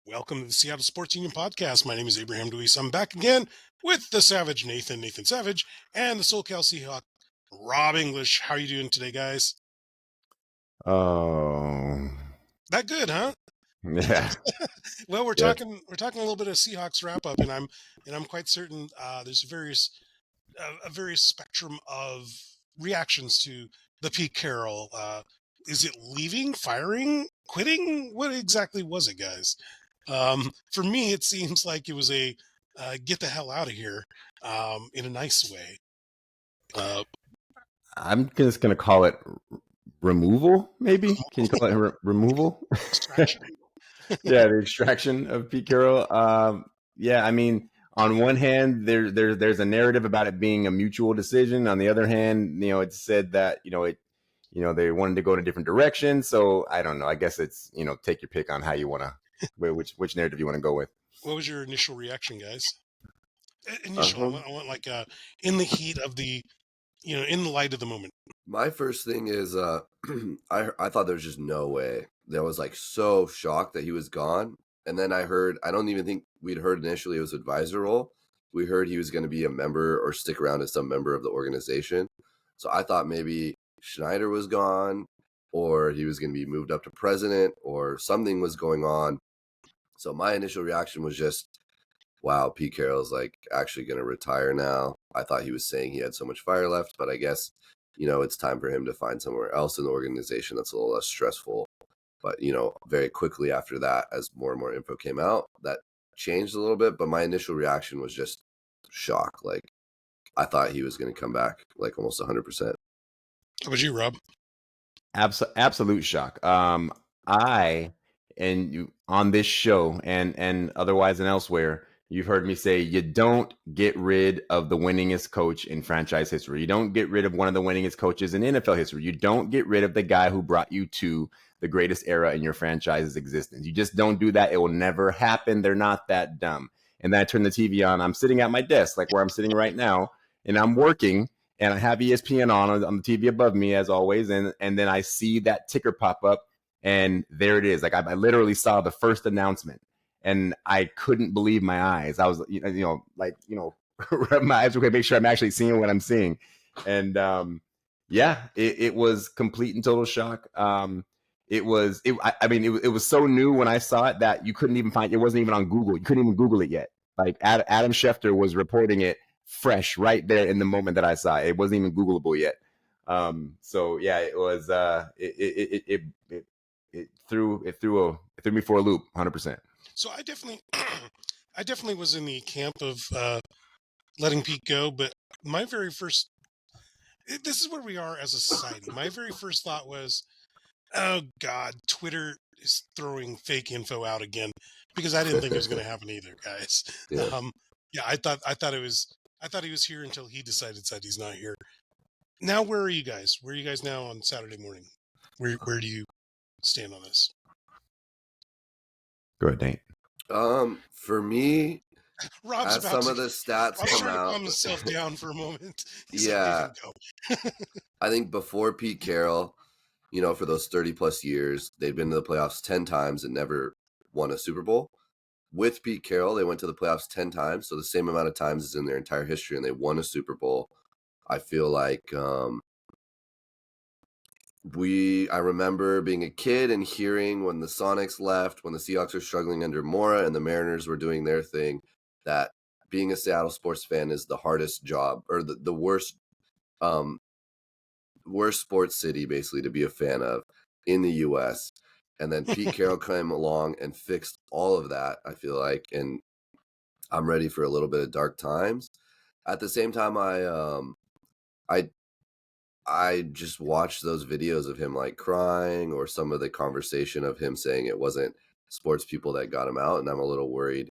Welcome to the Seattle Sports Union podcast. My name is Abraham DeWeese. I'm back again with the Savage Nathan Savage, and the SolCal Seahawk, Rob English. How are you doing today, guys? Oh, That good, huh? yeah. Well, we're Yeah. talking a little bit of Seahawks wrap up, and I'm quite certain there's a various spectrum of reactions to the Pete Carroll. Is it leaving, firing, quitting? What exactly was it, guys? For me, it seems like it was a get the hell out of here in a nice way. I'm just gonna call it removal. Maybe can you call it removal? Extraction. Yeah, the extraction of Pete Carroll. Yeah, I mean, on one hand, there's a narrative about it being a mutual decision. On the other hand, it said that they wanted to go in a different direction. So I don't know. I guess it's take your pick on how you want to, which narrative you want to go with. What was your initial reaction, guys? Uh-huh. I want like in the heat of the, in the light of the moment. My first thing is I thought there was just no way. I was like so shocked that he was gone. And then I don't even think we'd heard initially it was advisor role. We heard he was going to be a member or stick around as some member of the organization. So I thought maybe Schneider was gone or he was going to be moved up to president or something was going on. So my initial reaction was just, wow, Pete Carroll's like actually going to retire now. I thought he was saying he had so much fire left, but I guess, it's time for him to find somewhere else in the organization that's a little less stressful. But, very quickly after that, as more and more info came out, that changed a little bit. But my initial reaction was just shock. Like, I thought he was going to come back like almost 100%. How about you, Rob? Absolute shock. On this show and otherwise and elsewhere, you've heard me say you don't get rid of the winningest coach in franchise history. You don't get rid of one of the winningest coaches in NFL history. You don't get rid of the guy who brought you to the greatest era in your franchise's existence. You just don't do that. It will never happen. They're not that dumb. And then I turn the TV on. I'm sitting at my desk, like where I'm sitting right now, and I'm working. And I have ESPN on the TV above me, as always. And then I see that ticker pop up, and there it is. Like I literally saw the first announcement, and I couldn't believe my eyes. I was, my eyes were going to make sure I'm actually seeing what I'm seeing. And it was complete and total shock. It was so new when I saw it that you couldn't even find it. Wasn't even on Google. You couldn't even Google it yet. Like Adam Schefter was reporting it fresh right there in the moment that I saw it. It wasn't even Googleable yet. So yeah, it was. It threw me for a loop, 100%. So I definitely was in the camp of letting Pete go, but my very first. This is where we are as a society. My very first thought was, oh God, Twitter is throwing fake info out again, because I didn't think it was going to happen either, guys. Yeah. I thought he was here until he decided he's not here. Now, where are you guys? Where are you guys now on Saturday morning? Where do you stand on this? Go ahead, Nate. For me, Rob's as some of the stats Rob's come trying to out, calm himself down for a moment. He's yeah, like, go. I think before Pete Carroll, for those 30 plus years, they'd been to the playoffs 10 times and never won a Super Bowl. With Pete Carroll, they went to the playoffs 10 times, so the same amount of times as in their entire history, and they won a Super Bowl. I feel like I remember being a kid and hearing when the Sonics left, when the Seahawks were struggling under Mora and the Mariners were doing their thing, that being a Seattle sports fan is the hardest job, or the worst sports city basically to be a fan of in the US. And then Pete Carroll came along and fixed all of that, I feel like, and I'm ready for a little bit of dark times. At the same time, I just watched those videos of him like crying, or some of the conversation of him saying it wasn't sports people that got him out, and I'm a little worried,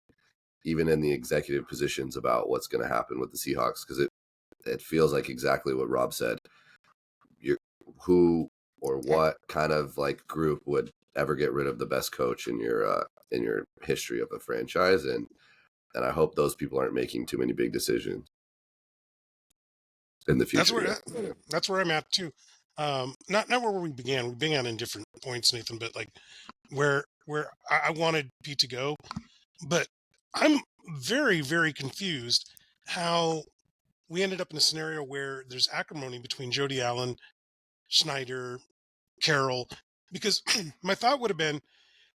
even in the executive positions, about what's going to happen with the Seahawks, because it feels like exactly what Rob said. Who or what kind of like group would ever get rid of the best coach in your history of a franchise, and I hope those people aren't making too many big decisions in the future. That's where I'm at too. Not where we began. We began in different points, Nathan, but like where where I wanted Pete to go, but I'm very, very confused how we ended up in a scenario where there's acrimony between Jody Allen, Schneider, Carroll, because my thought would have been,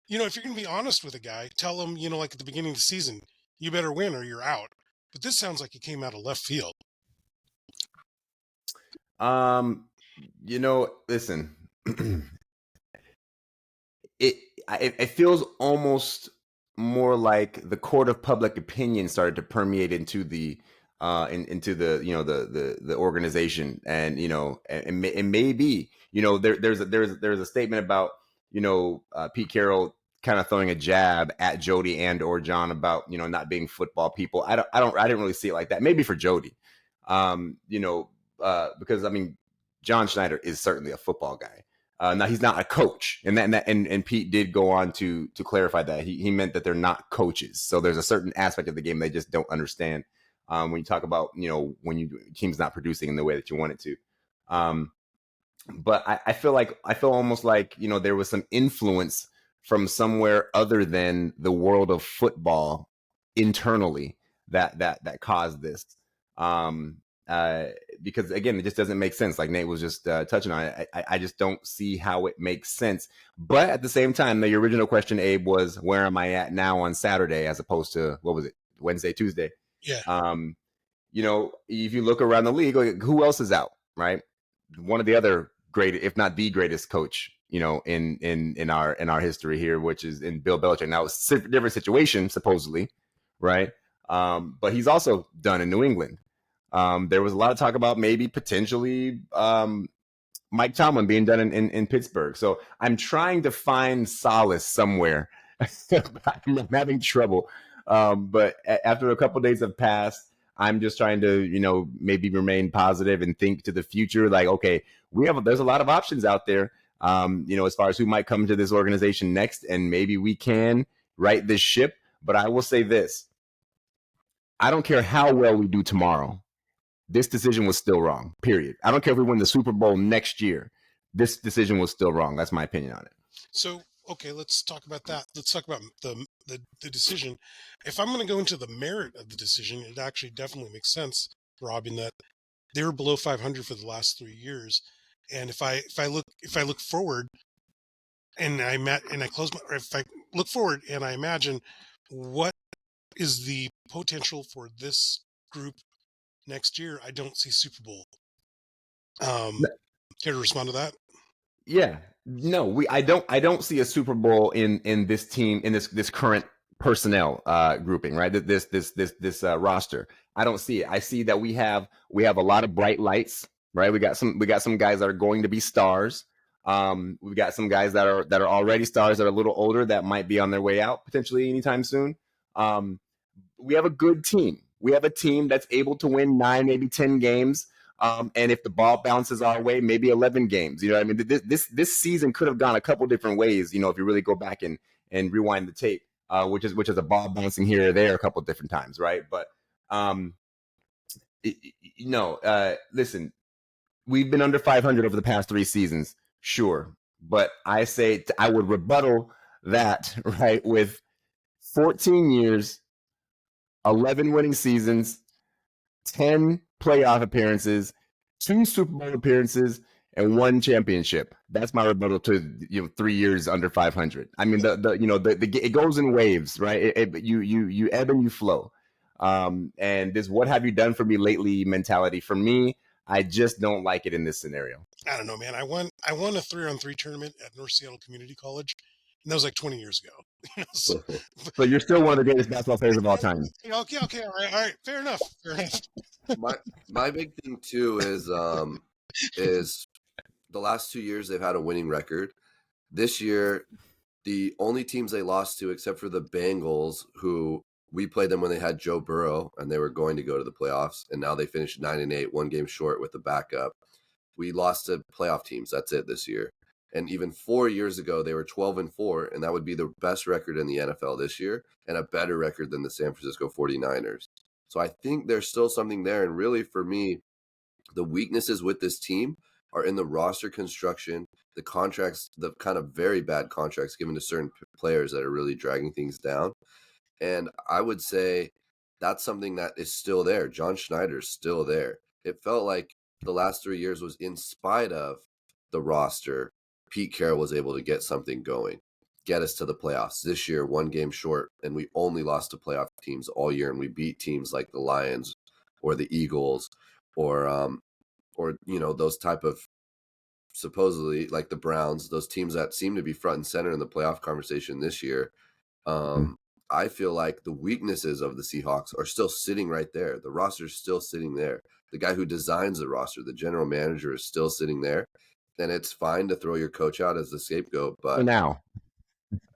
if you're going to be honest with a guy, tell him, like at the beginning of the season, you better win or you're out. But this sounds like it came out of left field. Listen, it feels almost more like the court of public opinion started to permeate into the the organization, and it may be, there's a statement about Pete Carroll kind of throwing a jab at Jody and or John about not being football people. I didn't really see it like that. Maybe for Jody, because I mean John Schneider is certainly a football guy. Now he's not a coach, and Pete did go on to clarify that he meant that they're not coaches. So there's a certain aspect of the game they just don't understand when you talk about when team's not producing in the way that you want it to. But I feel almost like there was some influence from somewhere other than the world of football internally that caused this. Because again, it just doesn't make sense. Like Nate was just touching on it. I just don't see how it makes sense. But at the same time, the original question, Abe, was where am I at now on Saturday as opposed to, what was it, Wednesday, Tuesday? Yeah. If you look around the league, like, who else is out, right? One of the other great, if not the greatest coach, in our history here, which is in Bill Belichick. Now it's a different situation, supposedly, right? But he's also done in New England. There was a lot of talk about maybe potentially Mike Tomlin being done in Pittsburgh. So I'm trying to find solace somewhere. I'm having trouble. But after a couple of days have passed, I'm just trying to, maybe remain positive and think to the future. Like, okay, there's a lot of options out there, as far as who might come to this organization next, and maybe we can right this ship. But I will say this. I don't care how well we do tomorrow. This decision was still wrong, period. I don't care if we win the Super Bowl next year. This decision was still wrong. That's my opinion on it. So, okay, let's talk about that. Let's talk about the decision. If I'm going to go into the merit of the decision, it actually definitely makes sense, Rob, in that they were below 500 for the last 3 years. And if I look forward and if I look forward and I imagine what is the potential for this group next year, I don't see Super Bowl. Care to respond to that? Yeah, no, I don't see a Super Bowl in this team, in this current personnel grouping, right? This roster. I don't see it. I see that we have a lot of bright lights, right? We got some guys that are going to be stars. We've got some guys that are already stars that are a little older that might be on their way out potentially anytime soon. We have a good team. We have a team that's able to win 9, maybe 10 games. And if the ball bounces our way, maybe 11 games. You know what I mean? This season could have gone a couple different ways, if you really go back and rewind the tape, which is a ball bouncing here or there a couple different times, right? But listen, we've been under 500 over the past 3 seasons, sure. But I say I would rebuttal that, right, with 14 years, 11 winning seasons, 10 playoff appearances, 2 Super Bowl appearances, and 1 championship. That's my rebuttal to 3 years under 500. I mean, it goes in waves, right? You ebb and you flow. And this "what have you done for me lately" mentality, for me, I just don't like it in this scenario. I don't know, man. I won a 3-on-3 tournament at North Seattle Community College, and that was like 20 years ago. So you're still one of the greatest basketball players of all time. Okay, all right. Fair enough. My big thing too is the last 2 years they've had a winning record. This year, the only teams they lost to, except for the Bengals, who we played them when they had Joe Burrow and they were going to go to the playoffs, and now they finished 9-8, 1 game short with the backup. We lost to playoff teams. That's it this year. And even 4 years ago, they were 12-4, and that would be the best record in the NFL this year and a better record than the San Francisco 49ers. So I think there's still something there. And really, for me, the weaknesses with this team are in the roster construction, the contracts, the kind of very bad contracts given to certain players that are really dragging things down. And I would say that's something that is still there. John Schneider's still there. It felt like the last 3 years was in spite of the roster, Pete Carroll was able to get something going, get us to the playoffs. This year, 1 game short, and we only lost to playoff teams all year, and we beat teams like the Lions or the Eagles or those type of supposedly like the Browns, those teams that seem to be front and center in the playoff conversation this year. I feel like the weaknesses of the Seahawks are still sitting right there. The roster is still sitting there. The guy who designs the roster, the general manager, is still sitting there. And it's fine to throw your coach out as the scapegoat, but now,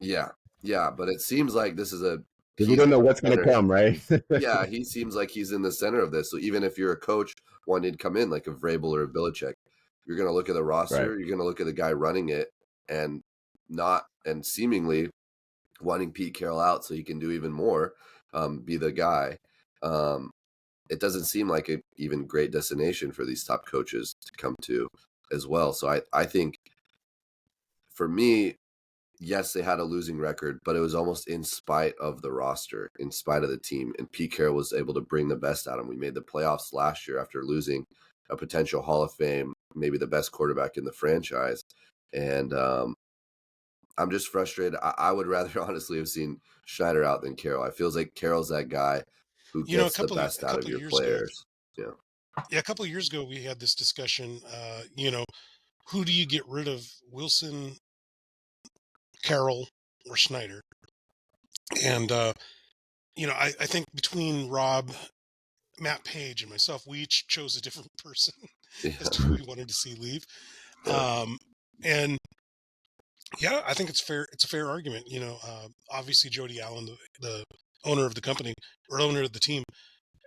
yeah, but it seems like this is because we don't know what's going to come, right? Yeah, he seems like he's in the center of this. So even if you're a coach wanting to come in like a Vrabel or a Belichick, you're going to look at the roster, Right. you're going to look at the guy running it, and seemingly wanting Pete Carroll out so he can do even more, be the guy. It doesn't seem like an even great destination for these top coaches to come to as well. So I think for me, yes, they had a losing record, but it was almost in spite of the roster, in spite of the team. And Pete Carroll was able to bring the best out of him. We made the playoffs last year after losing a potential Hall of Fame, maybe the best quarterback in the franchise. And I'm just frustrated. I would rather honestly have seen Schneider out than Carroll. I feels like Carroll's that guy who gets the best out of your players. Yeah, a couple of years ago, we had this discussion. Who do you get rid of, Wilson, Carroll, or Schneider? And I think between Rob, Matt Page, and myself, we each chose a different person as to who we wanted to see leave. And yeah, I think it's fair. It's a fair argument. Obviously Jody Allen, the owner of the company or owner of the team,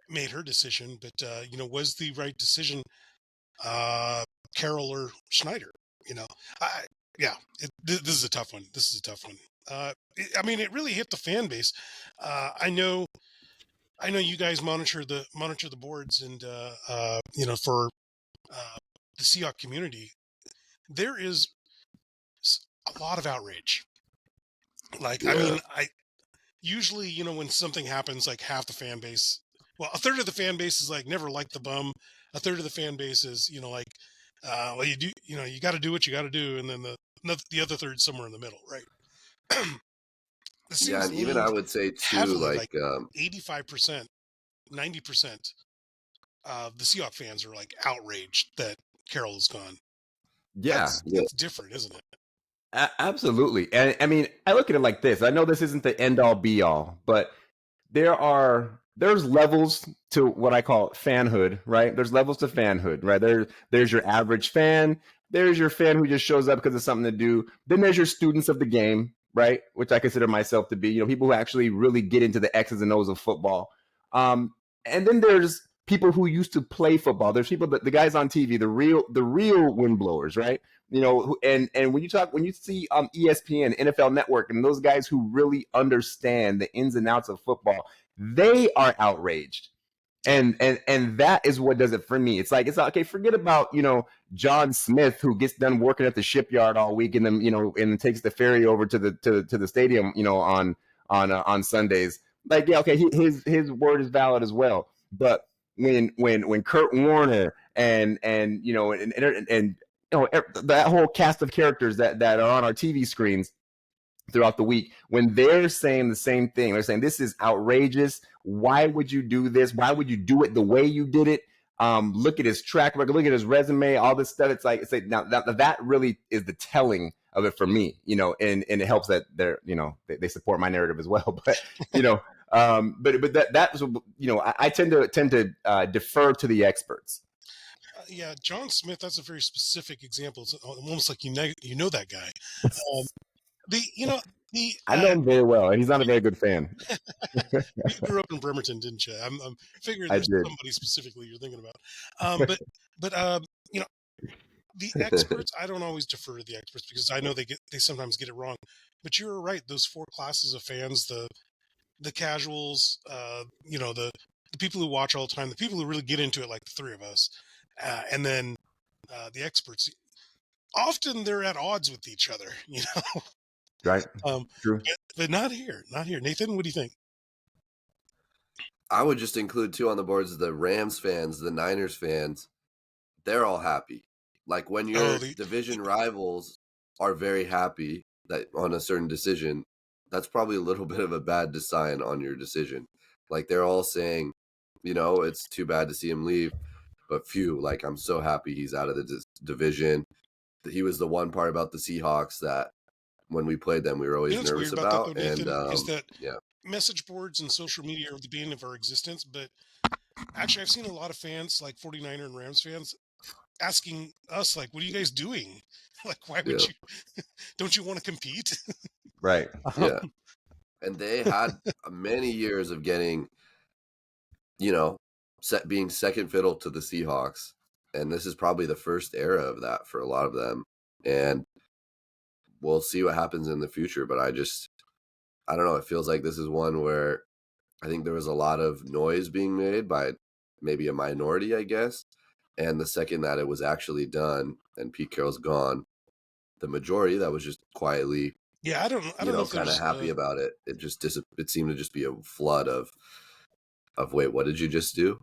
made her decision, but was the right decision Carroll or Schneider? This is a tough one. It really hit the fan base. I know you guys monitor the boards, and for the Seahawk community, there is a lot of outrage. I usually, when something happens, like half the fan base, well, a third of the fan base is like never liked the bum. A third of the fan base is, you got to do what you got to do, and then the other third somewhere in the middle, right? And even I would say too, heavily, like 85%, 90% of the Seahawk fans are like outraged that Carroll is gone. Yeah, that's different, isn't it? Absolutely. And I mean, I look at it like this. I know this isn't the end all be all, but there's levels to what I call fanhood, right? There's levels to fanhood, right? There's your average fan. There's your fan who just shows up because of something to do. Then there's your students of the game, right? Which I consider myself to be, people who actually really get into the X's and O's of football. And then there's people who used to play football. There's people the guys on TV, the real windblowers, right? And when you see ESPN, NFL Network, and those guys who really understand the ins and outs of football, they are outraged. And that is what does it for me. It's okay. Forget about, John Smith, who gets done working at the shipyard all week and then, and takes the ferry over to the stadium, on Sundays. Like, yeah, okay. His word is valid as well. But when Kurt Warner and that whole cast of characters that are on our TV screens throughout the week, when they're saying the same thing, they're saying this is outrageous. Why would you do this? Why would you do it the way you did it? Look at his track record, look at his resume, all this stuff. It's like now that really is the telling of it for me, and it helps that they're, they support my narrative as well. But but that was, I tend to defer to the experts. Yeah, John Smith, that's a very specific example. It's almost like that guy. I know him very well, and he's not a very good fan. You grew up in Bremerton, didn't you? I'm figuring there's somebody specifically you're thinking about. But the experts, I don't always defer to the experts because I know they sometimes get it wrong. But you're right; those 4 classes of fans, the casuals, the people who watch all the time, the people who really get into it, like the 3 of us, and then the experts. Often they're at odds with each other, Right. True. But not here. Not here. Nathan, what do you think? I would just include too on the boards the Rams fans, the Niners fans. They're all happy. Like when your division rivals are very happy that on a certain decision, that's probably a little bit of a bad sign on your decision. Like they're all saying, it's too bad to see him leave, but phew, like I'm so happy he's out of the division. He was the one part about the Seahawks that when we played them, we were always nervous about. Is that message boards and social media are the bane of our existence. But actually, I've seen a lot of fans, like 49er and Rams fans, asking us, like, what are you guys doing? Like, why would you, don't you want to compete? Right. Yeah. And they had many years of getting, being second fiddle to the Seahawks. And this is probably the first era of that for a lot of them. And we'll see what happens in the future. But I don't know. It feels like this is one where I think there was a lot of noise being made by maybe a minority, I guess. And the second that it was actually done and Pete Carroll's gone, the majority that was just quietly, I don't know if kind of happy about it. It just it seemed to just be a flood of wait, what did you just do?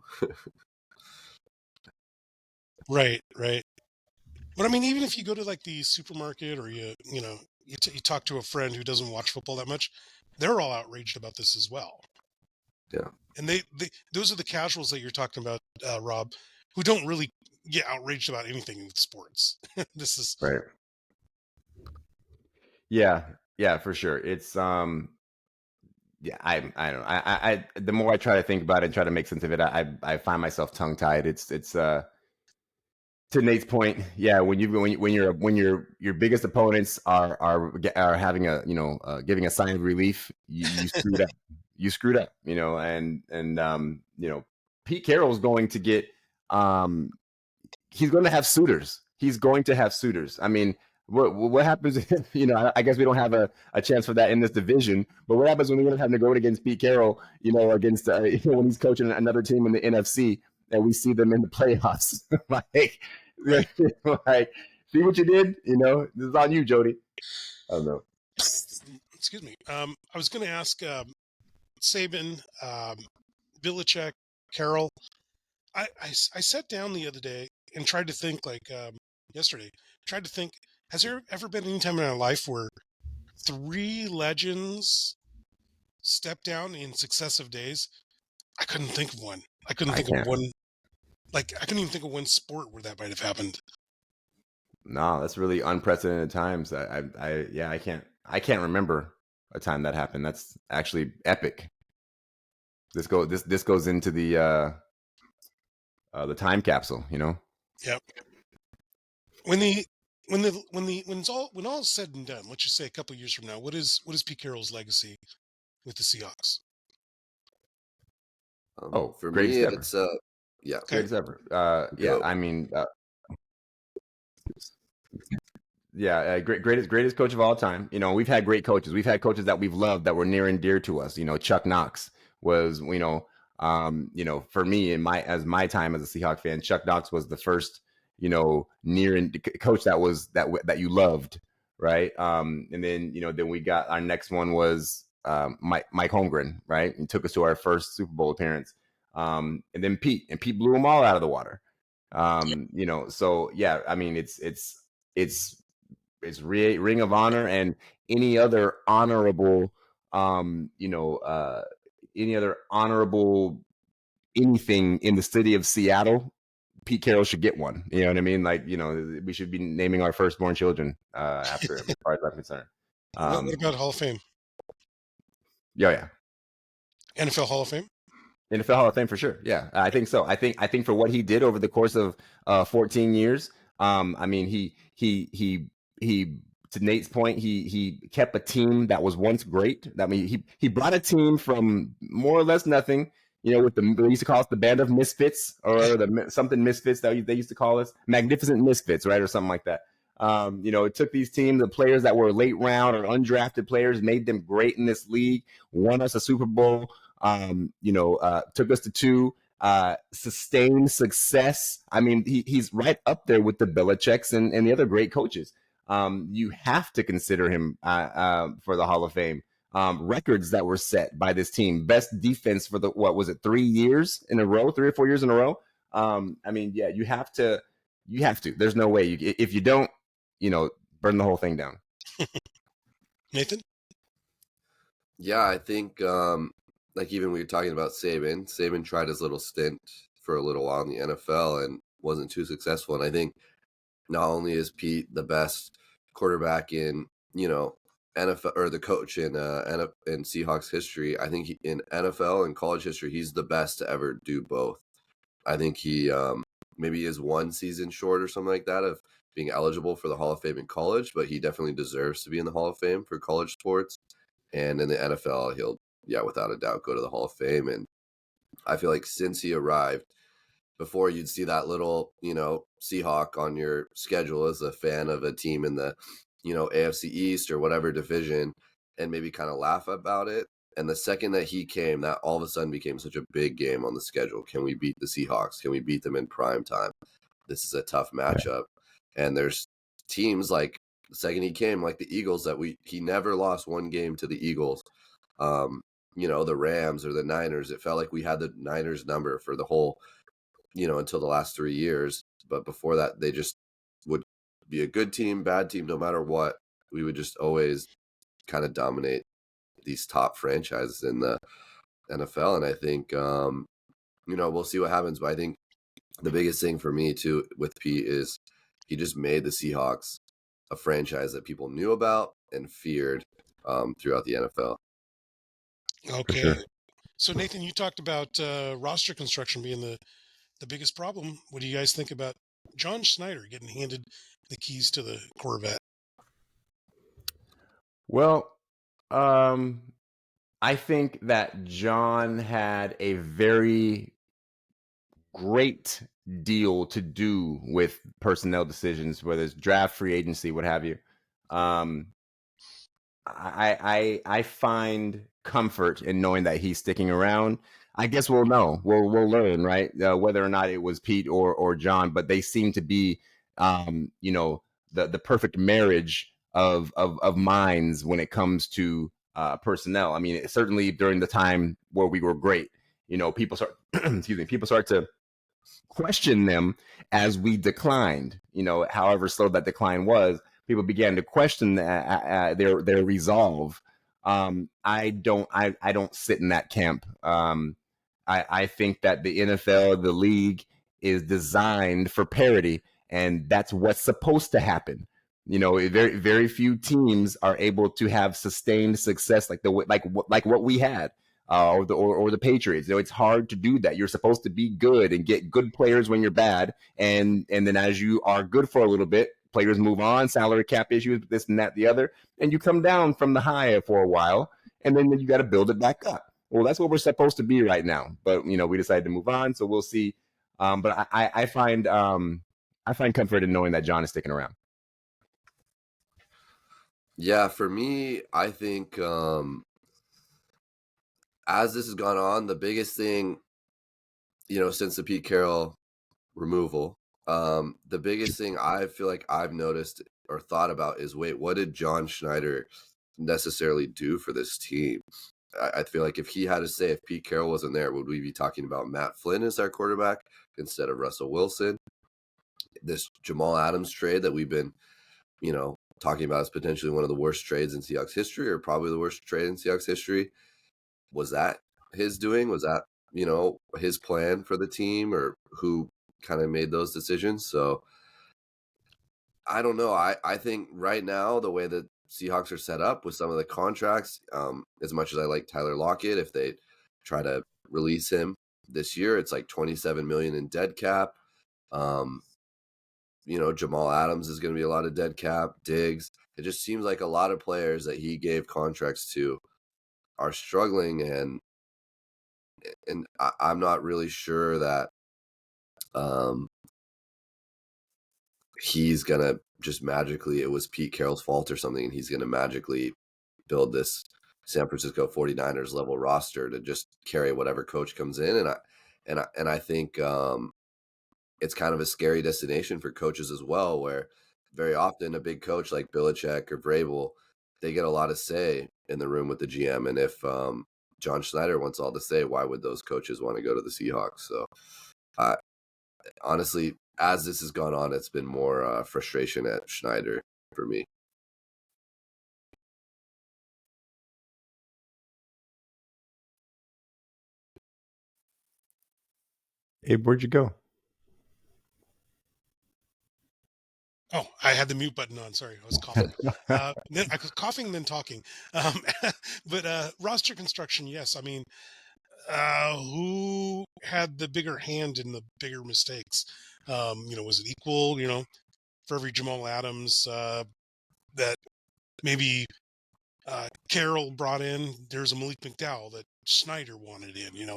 Right. But I mean, even if you go to like the supermarket or you talk to a friend who doesn't watch football that much, they're all outraged about this as well. Yeah. And those are the casuals that you're talking about, Rob, who don't really get outraged about anything in sports. This is right. Yeah, for sure. It's I don't know. I the more I try to think about it and try to make sense of it, I find myself tongue tied. It's to Nate's point, when your biggest opponents are having a giving a sign of relief, you screwed up. You screwed up, and Pete Carroll's going to get he's going to have suitors. He's going to have suitors. I mean, what happens if, I guess we don't have a chance for that in this division, but what happens when we have to go against Pete Carroll, against when he's coaching another team in the NFC and we see them in the playoffs? like see what you did? This is on you, Jody. I don't know. Excuse me. I was going to ask Saban, Belichick, Carroll. I sat down the other day and tried to think, like yesterday, has there ever been any time in our life where three legends stepped down in successive days? I couldn't think of one. I couldn't think of one. Like, I couldn't even think of one sport where that might have happened. No, that's really unprecedented times. I can't remember a time that happened. That's actually epic. This goes into the time capsule, Yep. When all is said and done, let's just say a couple of years from now, what is Pete Carroll's legacy with the Seahawks? For me, it's greatest ever. I mean, greatest coach of all time. We've had great coaches. We've had coaches that we've loved that were near and dear to us. Chuck Knox was, for me as my time as a Seahawk fan, Chuck Knox was the first, near and coach that you loved, right? And then then we got our next one was Mike Holmgren, right? And took us to our first Super Bowl appearance. And then Pete blew them all out of the water. So yeah, I mean it's Ring of Honor and any other honorable anything in the city of Seattle, Pete Carroll should get one. You know what I mean? Like, we should be naming our firstborn children after him, as far as I'm concerned. What about Hall of Fame? Yeah. NFL Hall of Fame? NFL Hall of Fame for sure. Yeah, I think so. I think for what he did over the course of 14 years, I mean, he to Nate's point, he kept a team that was once great. I mean, he brought a team from more or less nothing. With they used to call us the Band of Misfits or something Misfits that they used to call us, Magnificent Misfits, right, or something like that. It took these teams, the players that were late round or undrafted players, made them great in this league, won us a Super Bowl. Took us to 2, sustained success. I mean, he's right up there with the Belichicks and the other great coaches. You have to consider him for the Hall of Fame. Records that were set by this team, best defense for 3 years in a row, 3 or 4 years in a row. I mean, yeah, you have to. There's no way if you don't, burn the whole thing down. Nathan? Yeah, I think like even we were talking about Saban. Saban tried his little stint for a little while in the NFL and wasn't too successful. And I think not only is Pete the best quarterback in, NFL, or the coach in Seahawks history, I think in NFL and college history, he's the best to ever do both. I think he maybe is one season short or something like that of being eligible for the Hall of Fame in college, but he definitely deserves to be in the Hall of Fame for college sports. And in the NFL, he'll, without a doubt, go to the Hall of Fame. And I feel like since he arrived, before you'd see that little, Seahawk on your schedule as a fan of a team in the, AFC East or whatever division, and maybe kind of laugh about it. And the second that he came, that all of a sudden became such a big game on the schedule. Can we beat the Seahawks? Can we beat them in prime time? This is a tough matchup. And there's teams like the second he came, like the Eagles, that he never lost one game to the Eagles. The Rams or the Niners. It felt like we had the Niners number for the whole, until the last 3 years. But before that, they just would be a good team, bad team, no matter what. We would just always kind of dominate these top franchises in the NFL. And I think, we'll see what happens. But I think the biggest thing for me, too, with Pete is he just made the Seahawks a franchise that people knew about and feared throughout the NFL. Okay. Sure. So, Nathan, you talked about roster construction being the biggest problem. What do you guys think about John Schneider getting handed the keys to the Corvette? Well, I think that John had a very great deal to do with personnel decisions, whether it's draft, free agency, what have you. I find comfort in knowing that he's sticking around. I guess we'll know. We'll learn, right? Whether or not it was Pete or John, but they seem to be, the perfect marriage of minds when it comes to personnel. I mean, certainly during the time where we were great, people start, people start to question them as we declined. However slow that decline was, people began to question their resolve. I don't sit in that camp. I think that the NFL, the league, is designed for parity, and that's what's supposed to happen. Very very few teams are able to have sustained success like what we had, or the Patriots. It's hard to do that. You're supposed to be good and get good players when you're bad, and then as you are good for a little bit, players move on, salary cap issues, this and that, the other, and you come down from the high for a while, and then you got to build it back up. Well, that's what we're supposed to be right now. But we decided to move on, so we'll see. But I find comfort in knowing that John is sticking around. Yeah, for me, I think as this has gone on, the biggest thing, since the Pete Carroll removal, the biggest thing I feel like I've noticed or thought about is, wait, what did John Schneider necessarily do for this team? I feel like if he had to say, if Pete Carroll wasn't there, would we be talking about Matt Flynn as our quarterback instead of Russell Wilson? This Jamal Adams trade that we've been, talking about as potentially one of the worst trades in Seahawks history, or probably the worst trade in Seahawks history. Was that his doing? Was that, his plan for the team, or who kind of made those decisions? So I don't know. I think right now, the way that Seahawks are set up with some of the contracts, as much as I like Tyler Lockett, if they try to release him this year, it's like $27 million in dead cap. Jamal Adams is going to be a lot of dead cap. Diggs. It just seems like a lot of players that he gave contracts to are struggling, and I'm not really sure that he's going to just magically, it was Pete Carroll's fault or something, and he's going to magically build this San Francisco 49ers level roster to just carry whatever coach comes in. And I think it's kind of a scary destination for coaches as well, where very often a big coach like Belichick or Vrabel, they get a lot of say in the room with the GM. And if John Schneider wants all to say, why would those coaches want to go to the Seahawks? So honestly, as this has gone on, it's been more frustration at Schneider for me. Abe, where'd you go? Oh, I had the mute button on. Sorry, I was coughing. Then I was coughing, then talking. But roster construction, yes. I mean, who had the bigger hand in the bigger mistakes? Was it equal? For every Jamal Adams that maybe Carroll brought in, there's a Malik McDowell that Schneider wanted in.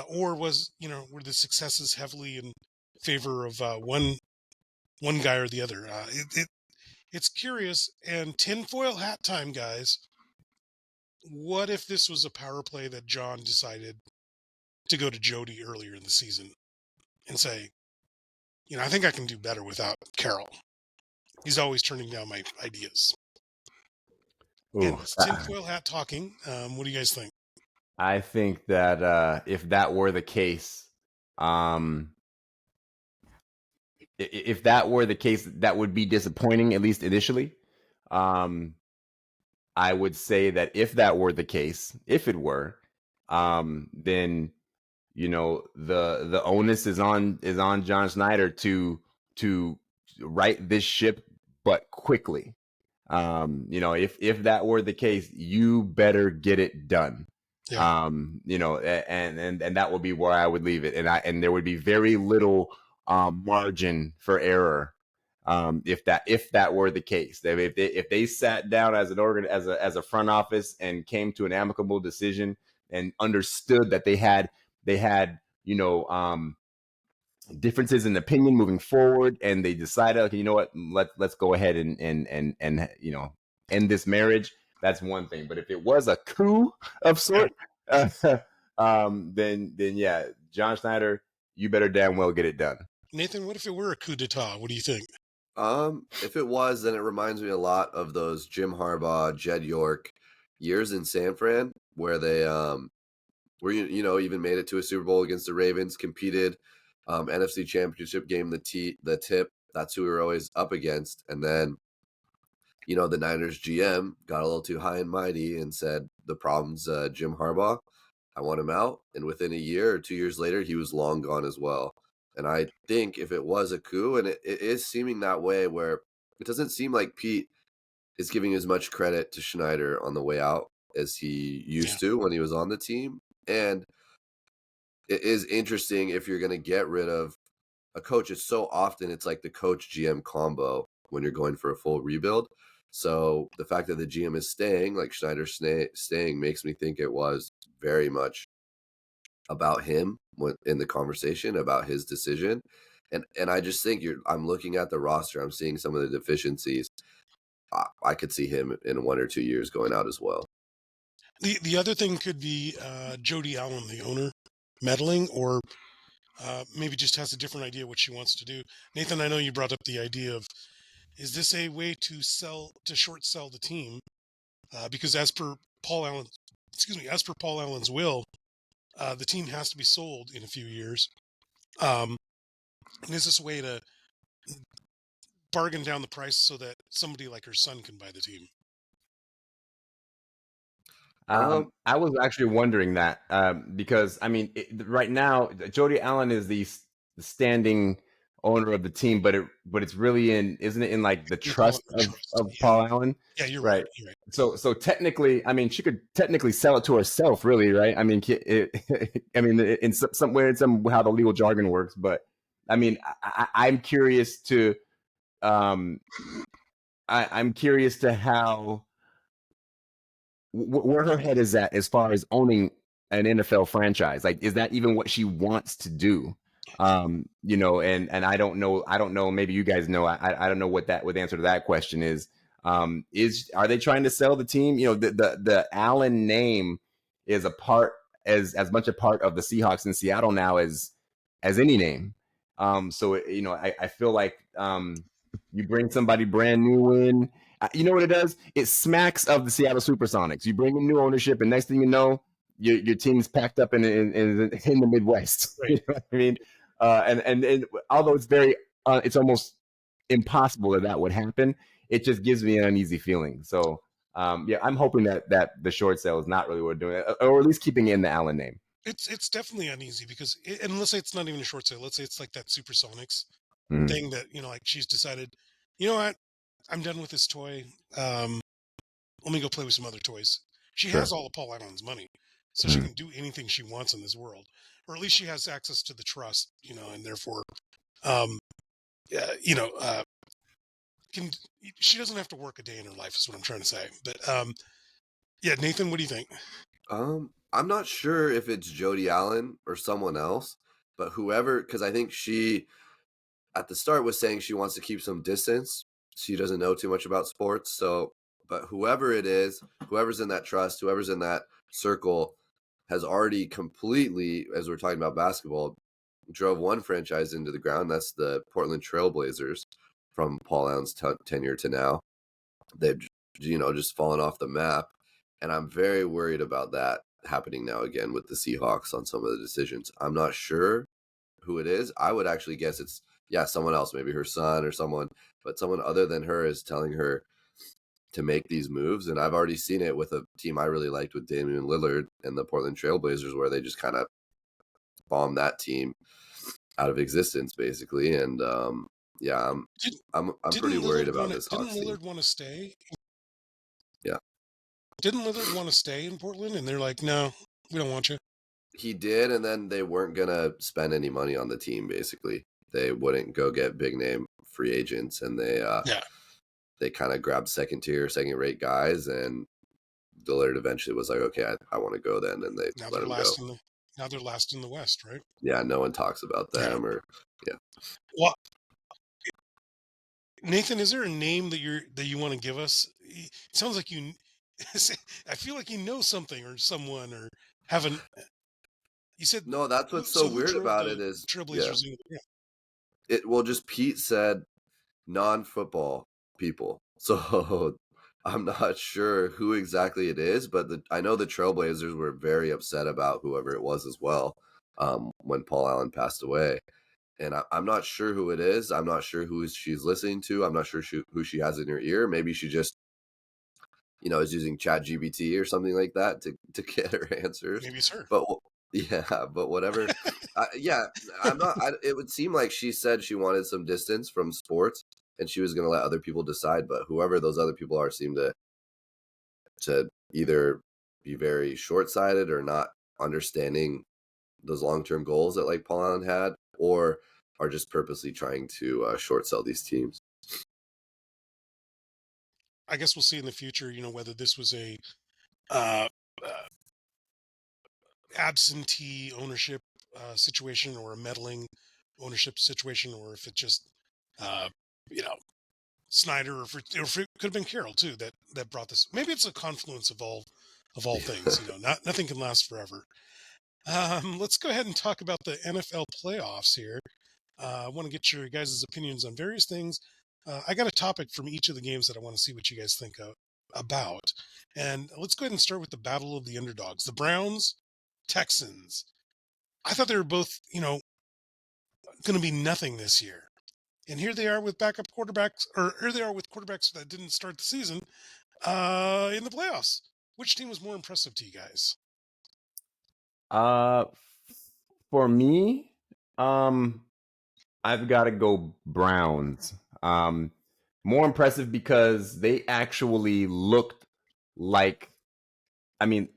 Or were the successes heavily in favor of one guy or the other? It's curious. And tinfoil hat time, guys. What if this was a power play that John decided to go to Jody earlier in the season and say, I think I can do better without Carroll. He's always turning down my ideas. And it's tinfoil hat talking. What do you guys think? I think that if that were the case, that would be disappointing, at least initially. I would say that if that were the case, if it were, then the onus is on John Schneider to right this ship, but quickly. If that were the case, you better get it done. Yeah. And that would be where I would leave it, and there would be very little margin for error if that were the case. If they sat down as as a front office and came to an amicable decision and understood that they had differences in opinion moving forward, and they decided, okay, you know what, let's go ahead and end this marriage. That's one thing. But if it was a coup of sort, then yeah, John Schneider, you better damn well get it done. Nathan, what if it were a coup d'etat? What do you think? If it was, then it reminds me a lot of those Jim Harbaugh, Jed York years in San Fran, where they even made it to a Super Bowl against the Ravens, competed, NFC Championship game, the tip. That's who we were always up against. And then, the Niners GM got a little too high and mighty and said, the problem's Jim Harbaugh. I want him out. And within a year or 2 years later, he was long gone as well. And I think if it was a coup, and it is seeming that way, where it doesn't seem like Pete is giving as much credit to Schneider on the way out as he used to when he was on the team. And it is interesting if you're going to get rid of a coach. It's so often it's like the coach GM combo when you're going for a full rebuild. So the fact that the GM is staying, like Schneider staying, makes me think it was very much about him in the conversation, about his decision. And I just think I'm looking at the roster. I'm seeing some of the deficiencies. I could see him in 1 or 2 years going out as well. The other thing could be Jody Allen, the owner, meddling, or maybe just has a different idea what she wants to do. Nathan, I know you brought up the idea of, is this a way to short sell the team? Because as per Paul Allen's will, the team has to be sold in a few years. And is this a way to bargain down the price so that somebody like her son can buy the team? I was actually wondering that because, I mean, right now, Jody Allen is the standing owner of the team, but it's really isn't it in like the trust of Paul Allen? Yeah, you're right. You're right. So technically, I mean, she could technically sell it to herself, really, right? I mean, in some how the legal jargon works, but I mean, I'm curious to, I'm curious to how, where her head is at as far as owning an NFL franchise. Like, is that even what she wants to do? And I don't know, maybe you guys know, I don't know what the answer to that question is. Are they trying to sell the team? The Allen name is as much a part of the Seahawks in Seattle now as any name. So I feel like You bring somebody brand new in. You know what it does? It smacks of the Seattle Supersonics. You bring in new ownership, and next thing you know, your team's packed up in the Midwest. Right. You know what I mean? And although it's very, it's almost impossible that would happen. It just gives me an uneasy feeling. So yeah, I'm hoping that the short sale is not really what we're doing, or at least keeping it in the Allen name. It's definitely uneasy because, and let's say it's not even a short sale. Let's say it's like that Supersonics thing that, like she's decided, you know what, I'm done with this toy. Let me go play with some other toys. She has all of Paul Allen's money, so she can do anything she wants in this world, or at least she has access to the trust, and therefore, she doesn't have to work a day in her life is what I'm trying to say. But yeah, Nathan, what do you think? I'm not sure if it's Jody Allen or someone else, but whoever, because I think she at the start was saying she wants to keep some distance. She doesn't know too much about sports. So, but whoever it is, whoever's in that trust, whoever's in that circle has already completely, as we're talking about basketball, drove one franchise into the ground. That's the Portland Trailblazers from Paul Allen's tenure to now. They've, just fallen off the map. And I'm very worried about that happening now again with the Seahawks on some of the decisions. I'm not sure who it is. I would actually guess it's, someone else, maybe her son or someone, but someone other than her is telling her to make these moves. And I've already seen it with a team I really liked with Damian Lillard and the Portland Trailblazers, where they just kind of bombed that team out of existence, basically. And I'm pretty worried about this. Didn't Lillard want to stay? Yeah. Didn't Lillard want to stay in Portland? And they're like, no, we don't want you. He did, and then they weren't going to spend any money on the team, basically. They wouldn't go get big-name free agents, and they kind of grabbed second-rate guys, and Lillard eventually was like, okay, I want to go then, and they let him go. Now they're last in the West, right? Yeah, no one talks about them. Well, Nathan, is there a name that you want to give us? It sounds like you. I feel like you know something or someone or haven't. You said no. That's what's so weird about it is Trailblazers. Just Pete said non-football people, so I'm not sure who exactly it is, but I know the Trailblazers were very upset about whoever it was as well when Paul Allen passed away. And I'm not sure who it is. I'm not sure who she's listening to. I'm not sure who she has in her ear. Maybe she just, is using ChatGPT or something like that to get her answers. Maybe it's her. But whatever. I'm not. It would seem like she said she wanted some distance from sports and she was going to let other people decide. But whoever those other people are seem to either be very short-sighted or not understanding those long-term goals that like Paul Allen had, or are just purposely trying to short sell these teams. I guess we'll see in the future, whether this was a absentee ownership situation or a meddling ownership situation, or if it just, Schneider, or if it could have been Carroll too that brought this. Maybe it's a confluence of all things. Nothing can last forever. Let's go ahead and talk about the NFL playoffs here. I want to get your guys' opinions on various things. I got a topic from each of the games that I want to see what you guys think about. And let's go ahead and start with the battle of the underdogs. The Browns, Texans. I thought they were both, going to be nothing this year. And here they are with backup quarterbacks, or here they are with quarterbacks that didn't start the season in the playoffs. Which team was more impressive to you guys? For me, I've got to go Browns. More impressive because they actually looked like, a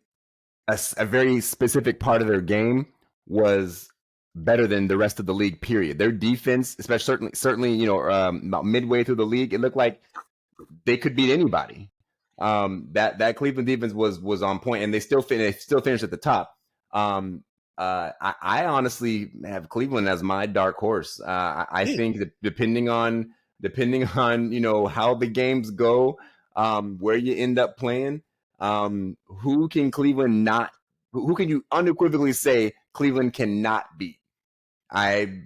very specific part of their game was better than the rest of the league, period. Their defense, especially certainly, about midway through the league, it looked like they could beat anybody. That Cleveland defense was on point, and they still finished at the top. I honestly have Cleveland as my dark horse. I think that depending on how the games go, where you end up playing, who can you unequivocally say Cleveland cannot beat? I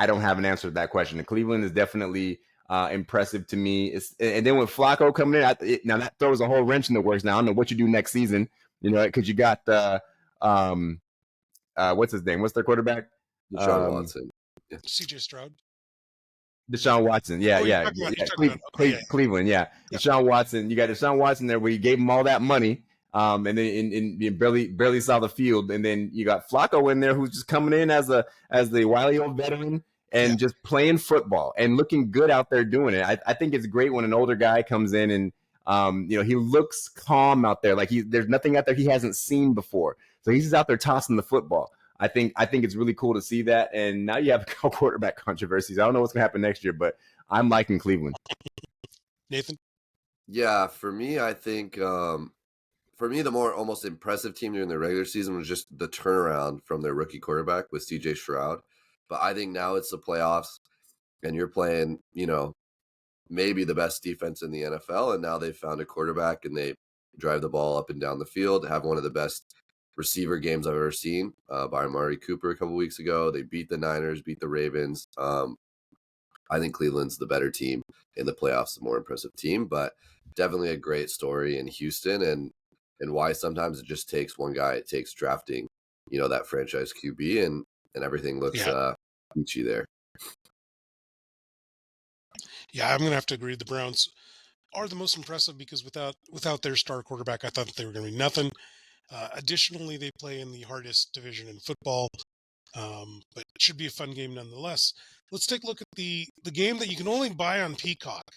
don't have an answer to that question. Cleveland is definitely impressive to me. And then with Flacco coming in, now that throws a whole wrench in the works. Now I don't know what you do next season, because you got what's his name? What's their quarterback? Deshaun Watson. Yeah. CJ Stroud. Deshaun Watson. Yeah, You're talking about, okay, Cleveland. Yeah. Deshaun Watson. You got Deshaun Watson there where you gave him all that money. And then in barely saw the field. And then you got Flacco in there who's just coming in as the wily old veteran and just playing football and looking good out there doing it. I think it's great when an older guy comes in and he looks calm out there. Like there's nothing out there he hasn't seen before. So he's just out there tossing the football. I think it's really cool to see that. And now you have quarterback controversies. I don't know what's going to happen next year, but I'm liking Cleveland. Nathan? Yeah, for me, I think the more almost impressive team during the regular season was just the turnaround from their rookie quarterback with CJ Stroud. But I think now it's the playoffs and you're playing, maybe the best defense in the NFL. And now they've found a quarterback and they drive the ball up and down the field, have one of the best receiver games I've ever seen by Amari Cooper a couple weeks ago. They beat the Niners, beat the Ravens. I think Cleveland's the better team in the playoffs, the more impressive team, but definitely a great story in Houston and why sometimes it just takes one guy. It takes drafting, that franchise QB and everything looks peachy there. Yeah, I'm going to have to agree. The Browns are the most impressive because without their star quarterback, I thought they were going to be nothing. Additionally, they play in the hardest division in football, but it should be a fun game nonetheless. Let's take a look at the game that you can only buy on Peacock.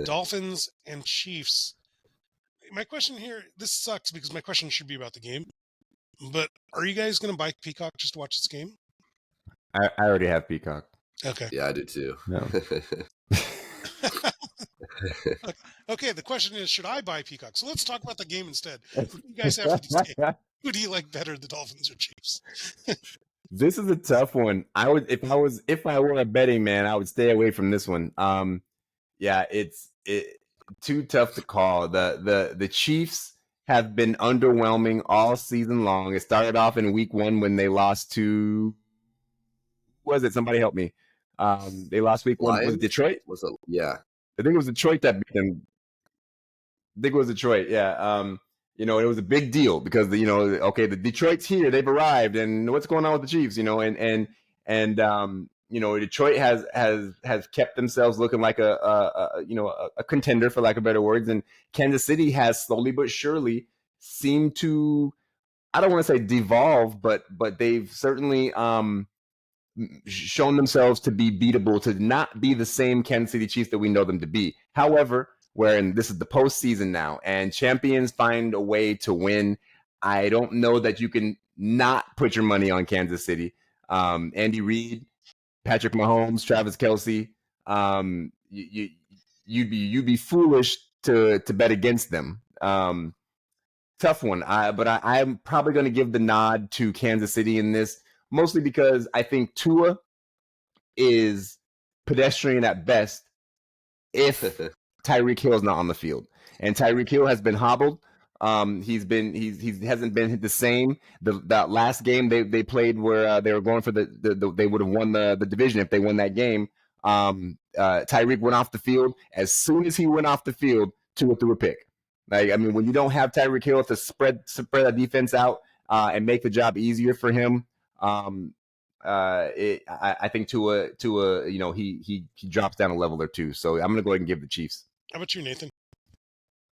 Dolphins and Chiefs. My question here, this sucks because my question should be about the game, but are you guys going to buy Peacock just to watch this game? I already have Peacock. Okay. Yeah, I do too. No. Okay, the question is, should I buy Peacock? So let's talk about the game instead. Who do you guys have for this game? Who do you like better, the Dolphins or Chiefs? This is a tough one. If I were a betting man, I would stay away from this one. It's too tough to call. The Chiefs have been underwhelming all season long. It started off in week 1 when they lost to, was it? Somebody help me. They lost week 1. Was it Detroit? Yeah. I think it was Detroit that beat them. I think it was Detroit. Yeah. It was a big deal because the Detroit's here, they've arrived, and what's going on with the Chiefs? Detroit has kept themselves looking like a contender, for lack of better words, and Kansas City has slowly but surely seemed to, I don't want to say devolve, but they've certainly shown themselves to be beatable, to not be the same Kansas City Chiefs that we know them to be. However, wherein this is the postseason now, and champions find a way to win, I don't know that you can not put your money on Kansas City. Andy Reid, Patrick Mahomes, Travis Kelce, you'd be foolish to bet against them. Tough one, but I'm probably going to give the nod to Kansas City in this, mostly because I think Tua is pedestrian at best if Tyreek Hill's not on the field. And Tyreek Hill has been hobbled. He hasn't been the same. That last game they played where they were going for they would have won the division if they won that game. Tyreek went off the field. As soon as he went off the field, Tua threw a pick. When you don't have Tyreek Hill to spread that defense out and make the job easier for him, I think Tua, he drops down a level or two. So I'm gonna go ahead and give the Chiefs. How about you, Nathan?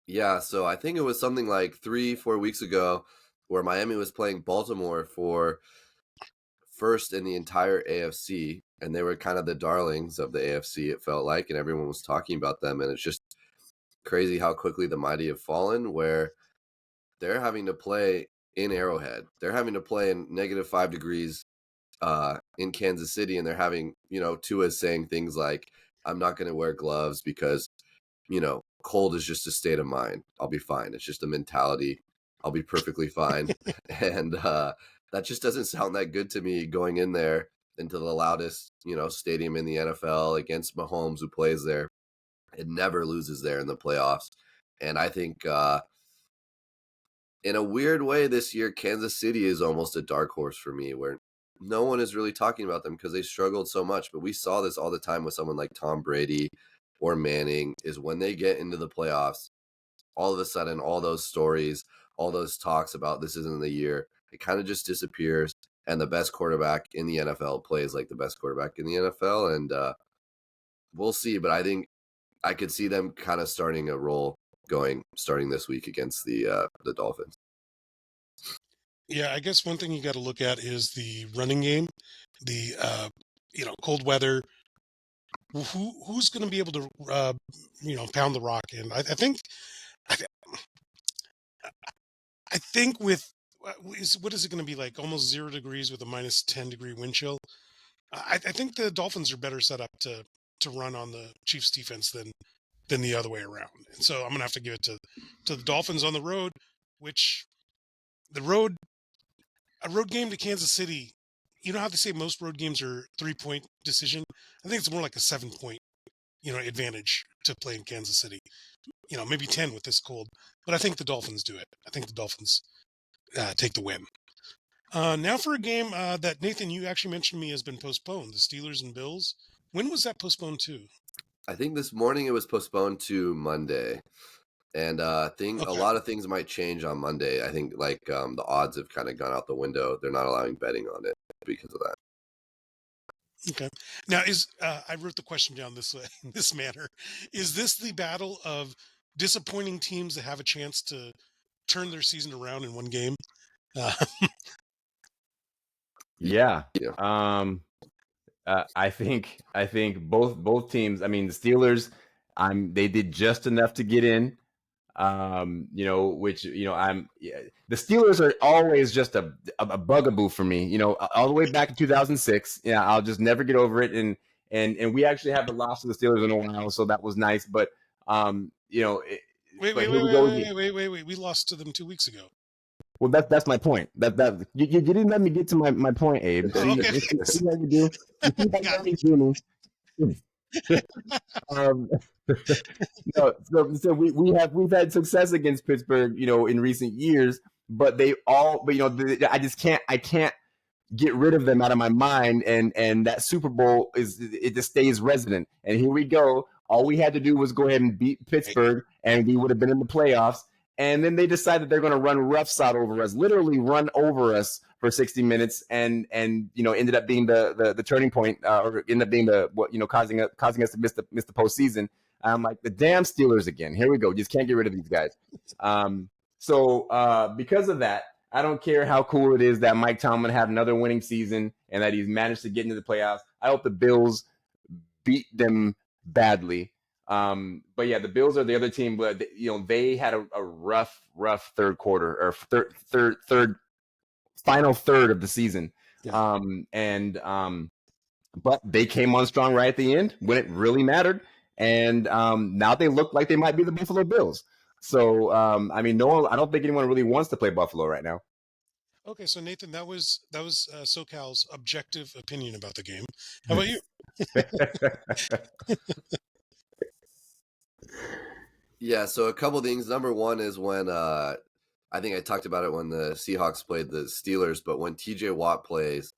Yeah, so I think it was something like 3-4 weeks ago where Miami was playing Baltimore for first in the entire AFC, and they were kind of the darlings of the AFC, it felt like, and everyone was talking about them, and it's just crazy how quickly the mighty have fallen, where they're having to play in Arrowhead. They're having to play in -5 degrees in Kansas City, and they're having, Tua saying things like, I'm not going to wear gloves because, cold is just a state of mind. I'll be fine. It's just a mentality. I'll be perfectly fine. And that just doesn't sound that good to me, going in there into the loudest, stadium in the NFL against Mahomes, who plays there. It never loses there in the playoffs. And I think in a weird way this year, Kansas City is almost a dark horse for me, where no one is really talking about them because they struggled so much. But we saw this all the time with someone like Tom Brady or Manning, is when they get into the playoffs, all of a sudden, all those stories, all those talks about this isn't the year, it kind of just disappears. And the best quarterback in the NFL plays like the best quarterback in the NFL. And we'll see. But I think I could see them kind of starting a roll starting this week against the Dolphins. Yeah, I guess one thing you got to look at is the running game, the cold weather. Who's going to be able to pound the rock? And I think I, I think with what is it going to be like? Almost 0 degrees with a minus 10-degree wind chill. I think the Dolphins are better set up to run on the Chiefs defense than the other way around. And so I'm going to have to give it to the Dolphins on the road, which a road game to Kansas City. You know how they say most road games are 3-point decision? I think it's more like a 7-point, advantage to play in Kansas City. Maybe 10 with this cold, but I think the Dolphins do it. I think the Dolphins take the win. Now for a game that, Nathan, you actually mentioned to me has been postponed, the Steelers and Bills. When was that postponed to? I think this morning it was postponed to Monday. And a lot of things might change on Monday. I think the odds have kind of gone out the window. They're not allowing betting on it because of that. Okay. Now I wrote the question down this way, in this manner. Is this the battle of disappointing teams that have a chance to turn their season around in one game? Yeah. Yeah. I think both teams. I mean, the Steelers, they did just enough to get in. The Steelers are always just a bugaboo for me. All the way back in 2006. Yeah, I'll just never get over it. And we actually haven't lost to the Steelers in a while, so that was nice. But Wait. We lost to them 2 weeks ago. Well, that's my point. That you didn't let me get to my point, Abe. Oh, okay. See how you do. You see how so we've had success against Pittsburgh, in recent years, but I can't get rid of them out of my mind, and that Super Bowl it just stays resident. And here we go. All we had to do was go ahead and beat Pittsburgh, and we would have been in the playoffs. And then they decided they're going to run roughshod over us, literally run over us for 60 minutes, and ended up being the turning point, or ended up being causing us to miss the postseason. I'm like, the damn Steelers again. Here we go. Just can't get rid of these guys. So because of that, I don't care how cool it is that Mike Tomlin had another winning season and that he's managed to get into the playoffs. I hope the Bills beat them badly. But yeah, the Bills are the other team, but they had a rough third quarter, or final third of the season. Yeah. But they came on strong right at the end when it really mattered. And now they look like they might be the Buffalo Bills. So, I don't think anyone really wants to play Buffalo right now. Okay, so Nathan, that was SoCal's objective opinion about the game. How about you? Yeah, so a couple things. Number one is when I think I talked about it when the Seahawks played the Steelers, but when TJ Watt plays,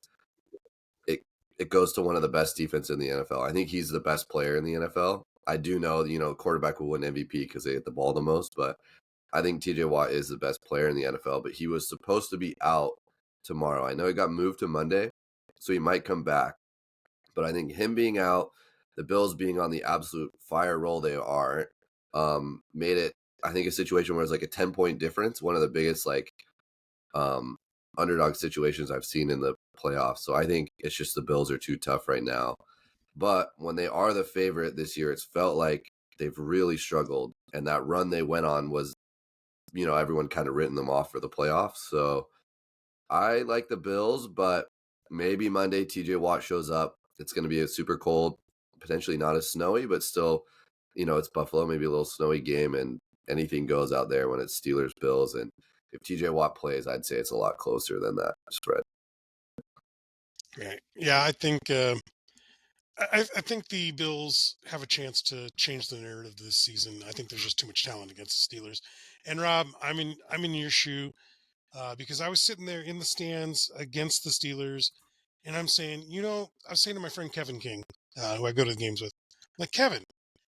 it goes to one of the best defense in the NFL. I think he's the best player in the NFL. I do know, quarterback will win MVP because they hit the ball the most, but I think TJ Watt is the best player in the NFL, but he was supposed to be out tomorrow. I know he got moved to Monday, so he might come back. But I think him being out, the Bills being on the absolute fire roll they are, made it, I think, a situation where it's like a 10-point difference, one of the biggest underdog situations I've seen in the playoffs. So I think it's just the Bills are too tough right now. But when they are the favorite this year, it's felt like they've really struggled. And that run they went on was, everyone kind of written them off for the playoffs. So I like the Bills, but maybe Monday TJ Watt shows up. It's going to be a super cold, potentially not as snowy, but still, it's Buffalo, maybe a little snowy game, and anything goes out there when it's Steelers Bills. And if TJ Watt plays, I'd say it's a lot closer than that spread. Right. Yeah, I think I think the Bills have a chance to change the narrative this season. I think there's just too much talent against the Steelers. And Rob, I'm in your shoe because I was sitting there in the stands against the Steelers, And I'm saying, I was saying to my friend Kevin King, who I go to the games with, like, Kevin,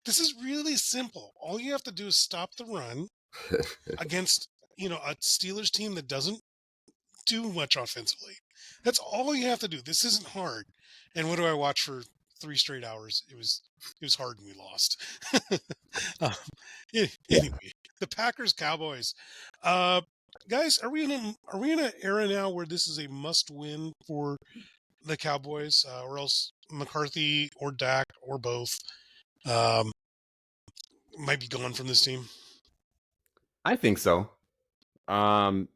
this is really simple. All you have to do is stop the run against, a Steelers team that doesn't do much offensively. That's all you have to do. This isn't hard. And what do I watch for 3 straight hours? It was hard and we lost. um, anyway, the Packers Cowboys. Guys, are we in an era now where this is a must win for the Cowboys, or else McCarthy or Dak or both um, might be gone from this team? I think so. There's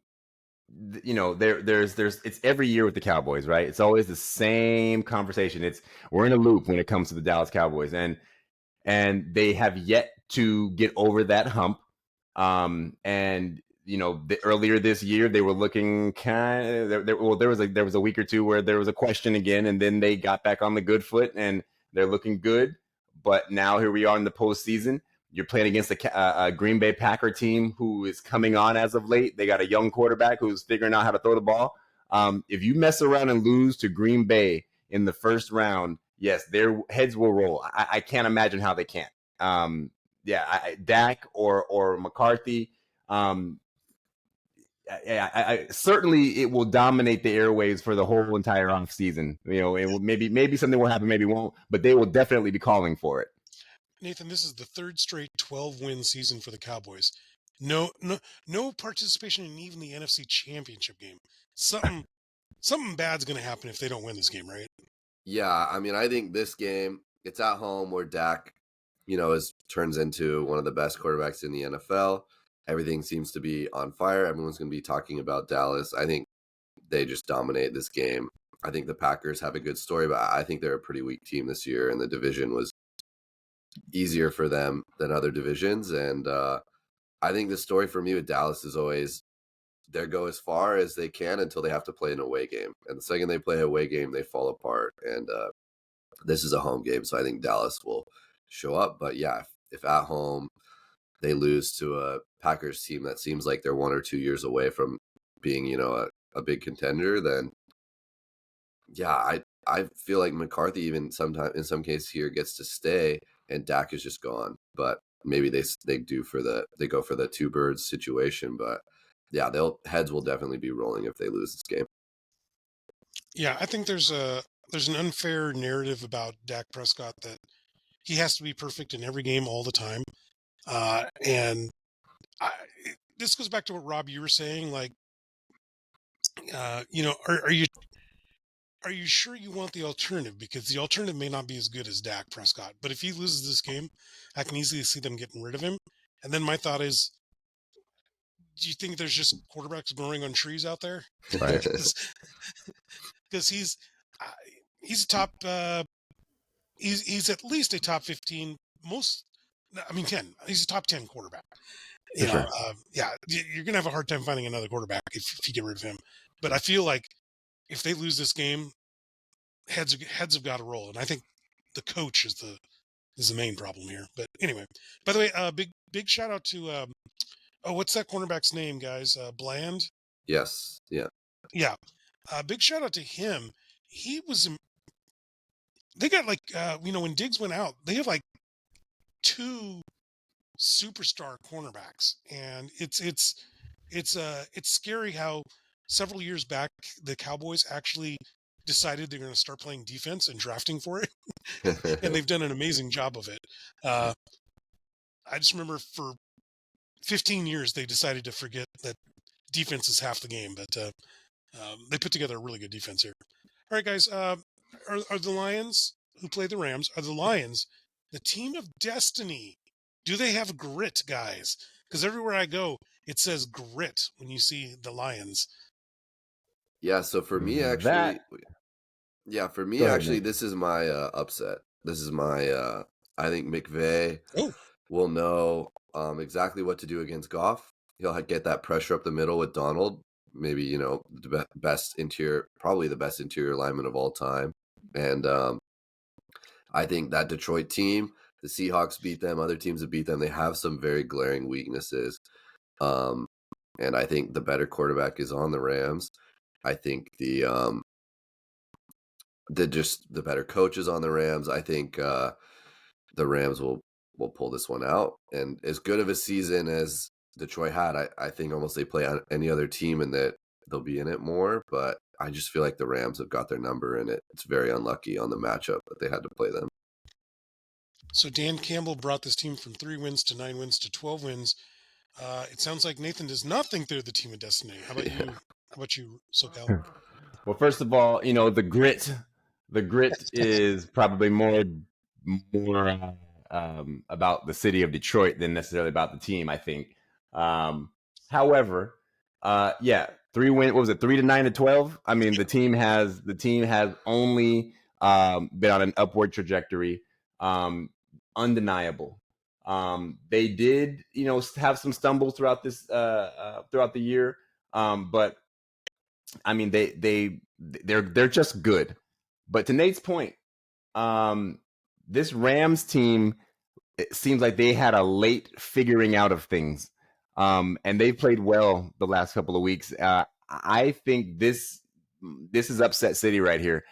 it's every year with the Cowboys, right? It's always the same conversation. We're in a loop when it comes to the Dallas Cowboys, and they have yet to get over that hump. And earlier this year they were looking kind of there was a week or two where there was a question again, and then they got back on the good foot and they're looking good. But now here we are in the postseason. You're playing against a Green Bay Packer team who is coming on as of late. They got a young quarterback who's figuring out how to throw the ball. If you mess around and lose to Green Bay in the first round, yes, their heads will roll. I can't imagine how they can't. Dak or McCarthy. Certainly it will dominate the airwaves for the whole entire off season. Maybe something will happen, maybe won't, but they will definitely be calling for it. Nathan, this is the third straight 12-win season for the Cowboys. No participation in even the NFC Championship game. Something bad's going to happen if they don't win this game, right? Yeah, I mean, I think this game, it's at home where Dak, turns into one of the best quarterbacks in the NFL. Everything seems to be on fire. Everyone's going to be talking about Dallas. I think they just dominate this game. I think the Packers have a good story, but I think they're a pretty weak team this year, and the division was easier for them than other divisions. And I think the story for me with Dallas is always they go as far as they can until they have to play an away game. And the second they play an away game, they fall apart. And this is a home game, so I think Dallas will show up. But yeah, if at home they lose to a Packers team that seems like they're 1 or 2 years away from being, a big contender, then yeah, I feel like McCarthy even sometimes in some cases here gets to stay and Dak is just gone. But maybe they go for the two birds situation. But yeah, heads will definitely be rolling if they lose this game. Yeah, I think there's an unfair narrative about Dak Prescott that he has to be perfect in every game all the time. And this goes back to what Rob you were saying. Like, are you sure you want the alternative? Because the alternative may not be as good as Dak Prescott. But if he loses this game, I can easily see them getting rid of him. And then my thought is, do you think there's just quarterbacks growing on trees out there? Right. Because he's a top. He's at least a top 15. 10. He's a top 10 quarterback. Sure. You're gonna have a hard time finding another quarterback if you get rid of him. But I feel like if they lose this game, heads have got to roll, and I think the coach is the main problem here. But anyway, by the way, big shout out to what's that cornerback's name, guys? Bland. Yes. Yeah. Yeah. Big shout out to him. He was. They got when Diggs went out, they have like 2 superstar cornerbacks, and it's scary how several years back the Cowboys actually decided they're going to start playing defense and drafting for it, and they've done an amazing job of it. I just remember for 15 years they decided to forget that defense is half the game, but they put together a really good defense here. All right, guys, are the Lions, who play the Rams, are the Lions the team of destiny? Do they have grit, guys? Because everywhere I go, it says grit when you see the Lions. Yeah, so for me, actually, this is my upset. This is my, I think McVay will know exactly what to do against Goff. He'll get that pressure up the middle with Donald. Maybe, probably the best interior lineman of all time. And I think that Detroit team, the Seahawks beat them, other teams have beat them. They have some very glaring weaknesses. And I think the better quarterback is on the Rams. I think the the better coaches on the Rams. I think the Rams will pull this one out. And as good of a season as Detroit had, I think almost they play on any other team and that they'll be in it more. But I just feel like the Rams have got their number, and it's very unlucky on the matchup that they had to play them. So Dan Campbell brought this team from 3 wins to 9 wins to 12 wins. It sounds like Nathan does not think they're the team of destiny. How about you? How about you, SoCal? Well, first of all, the grit is probably more about the city of Detroit than necessarily about the team, I think. However, 3 what was it, 3 to 9 to 12? I mean, the team has only been on an upward trajectory, undeniable. They did, have some stumbles throughout throughout the year, but I mean, they're just good. But to Nate's point, this Rams team, it seems like they had a late figuring out of things, and they've played well the last couple of weeks. I think this is upset city right here.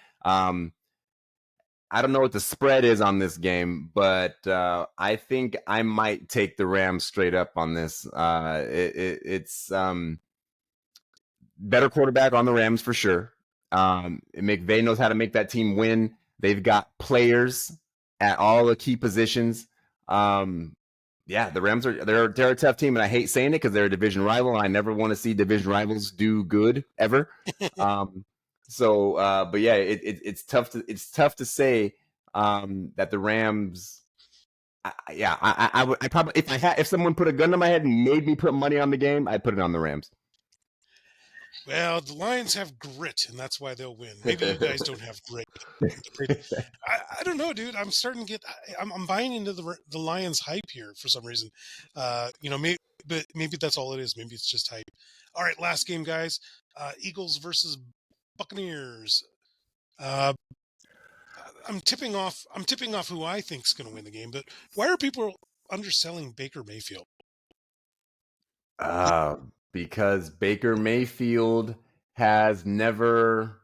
I don't know what the spread is on this game, but I think I might take the Rams straight up on this. It's better quarterback on the Rams for sure. McVay knows how to make that team win. They've got players at all the key positions. The Rams they're a tough team, and I hate saying it because they're a division rival, and I never want to see division rivals do good ever. But yeah, it's tough to say that the Rams. I would probably, if someone put a gun to my head and made me put money on the game, I'd put it on the Rams. Well, the Lions have grit, and that's why they'll win. Maybe you guys don't have grit. I don't know, dude. I'm starting to get. I'm buying into the Lions hype here for some reason. But maybe that's all it is. Maybe it's just hype. All right, last game, guys. Eagles versus Buccaneers. I'm tipping off who I think is going to win the game. But why are people underselling Baker Mayfield? Because Baker Mayfield has never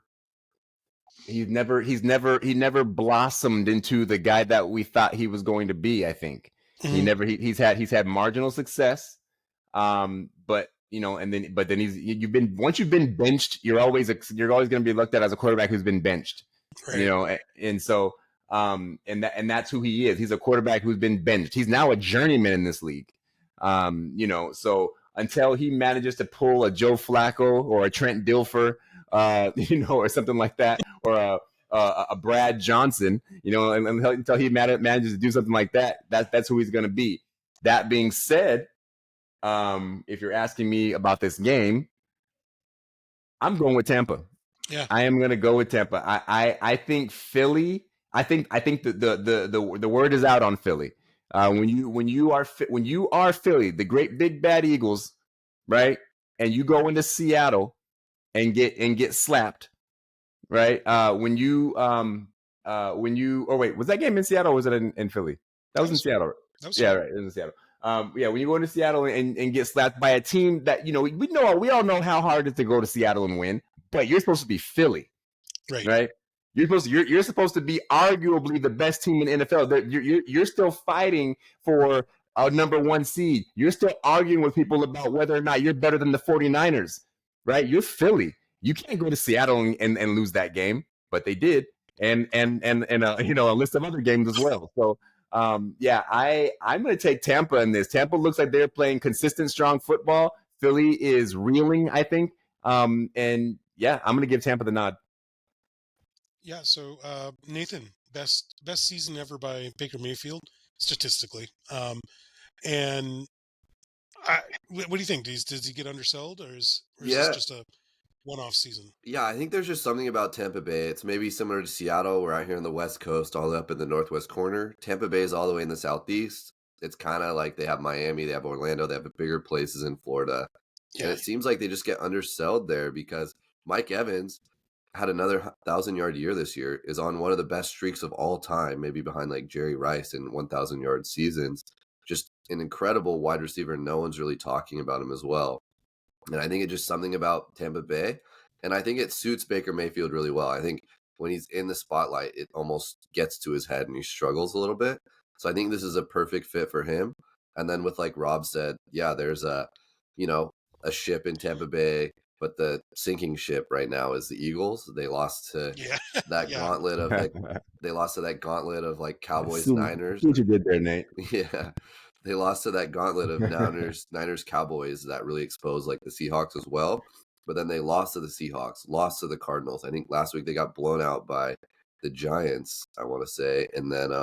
blossomed into the guy that we thought he was going to be. I think he's had marginal success. But once you've been benched, you're always going to be looked at as a quarterback who's been benched. Right. And so and that's who he is. He's a quarterback who's been benched. He's now a journeyman in this league. So until he manages to pull a Joe Flacco or a Trent Dilfer, or something like that, or a Brad Johnson, until he manages to do something like that, that's who he's going to be. That being said, if you're asking me about this game, I'm going with Tampa. Yeah, I am going to go with Tampa. I think Philly. I think the word is out on Philly. When you are Philly, the great big bad Eagles, right? And you go into Seattle and get slapped, right? Oh wait, was that game in Seattle or was it in Philly? That was in Seattle. Yeah, right. It was in Seattle. When you go into Seattle and get slapped by a team that, we all know how hard it is to go to Seattle and win, but you're supposed to be Philly, right? You're supposed to be arguably the best team in NFL. You're still fighting for a number 1 seed. You're still arguing with people about whether or not you're better than the 49ers, right? You're Philly. You can't go to Seattle and lose that game, but they did, and a list of other games as well. So I'm going to take Tampa in this. Tampa looks like they're playing consistent, strong football. Philly is reeling, I think, I'm going to give Tampa the nod. Yeah, so Nathan, best season ever by Baker Mayfield statistically, and what do you think? Does he get undersold, or is this just a one-off season? Yeah, I think there's just something about Tampa Bay. It's maybe similar to Seattle. We're out here in the West Coast, all up in the Northwest corner. Tampa Bay is all the way in the Southeast. It's kind of like they have Miami, they have Orlando, they have bigger places in Florida. Yeah. And it seems like they just get undersold there because Mike Evans had another 1,000-yard year this year, is on one of the best streaks of all time, maybe behind like Jerry Rice in 1,000-yard seasons. Just an incredible wide receiver. No one's really talking about him as well. And I think it's just something about Tampa Bay. And I think it suits Baker Mayfield really well. I think when he's in the spotlight, it almost gets to his head and he struggles a little bit. So I think this is a perfect fit for him. And then with, like Rob said, yeah, there's a ship in Tampa Bay, but the sinking ship right now is the Eagles. They lost to that Yeah. gauntlet of like Cowboys, Niners. What you did there, Nate? Yeah. They lost to that gauntlet of Niners, Cowboys that really exposed like the Seahawks as well. But then they lost to the Seahawks, lost to the Cardinals. I think last week they got blown out by the Giants, I want to say. And then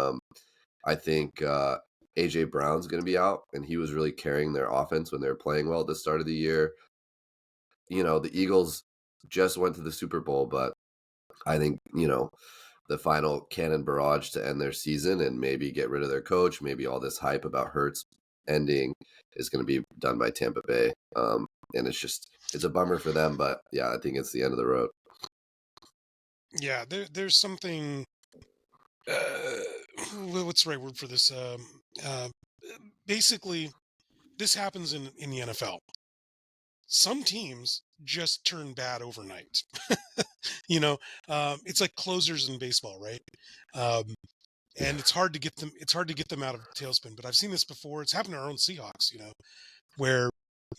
I think AJ Brown's going to be out, and he was really carrying their offense when they were playing well at the start of the year. The Eagles just went to the Super Bowl, but I think, the final cannon barrage to end their season and maybe get rid of their coach, maybe all this hype about Hurts ending is going to be done by Tampa Bay. And it's a bummer for them, but yeah, I think it's the end of the road. Yeah, there's something. What's the right word for this? Basically, this happens in the NFL. Some teams just turn bad overnight. It's like closers in baseball, right? And it's hard to get them. It's hard to get them out of the tailspin. But I've seen this before. It's happened to our own Seahawks. Where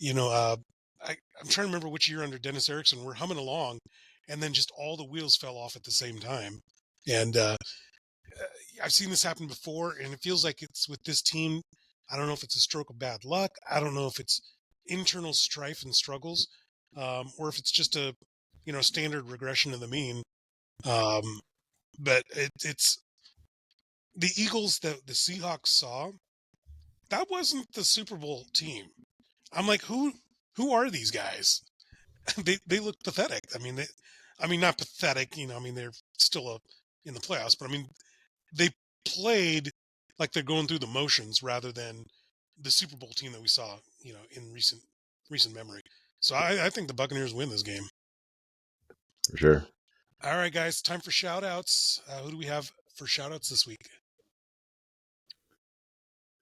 I'm trying to remember which year under Dennis Erickson we're humming along, and then just all the wheels fell off at the same time. And I've seen this happen before, and it feels like it's with this team. I don't know if it's a stroke of bad luck. I don't know if it's internal strife and struggles, or if it's just a standard regression to the mean. But it's the Eagles that the Seahawks saw. That wasn't the Super Bowl team. I'm like, who are these guys? they look pathetic. I mean, not pathetic. They're still in the playoffs, but I mean, they played like they're going through the motions rather than the Super Bowl team that we saw, in recent memory. So I think the Buccaneers win this game. For sure. All right, guys, time for shout-outs. Who do we have for shout-outs this week?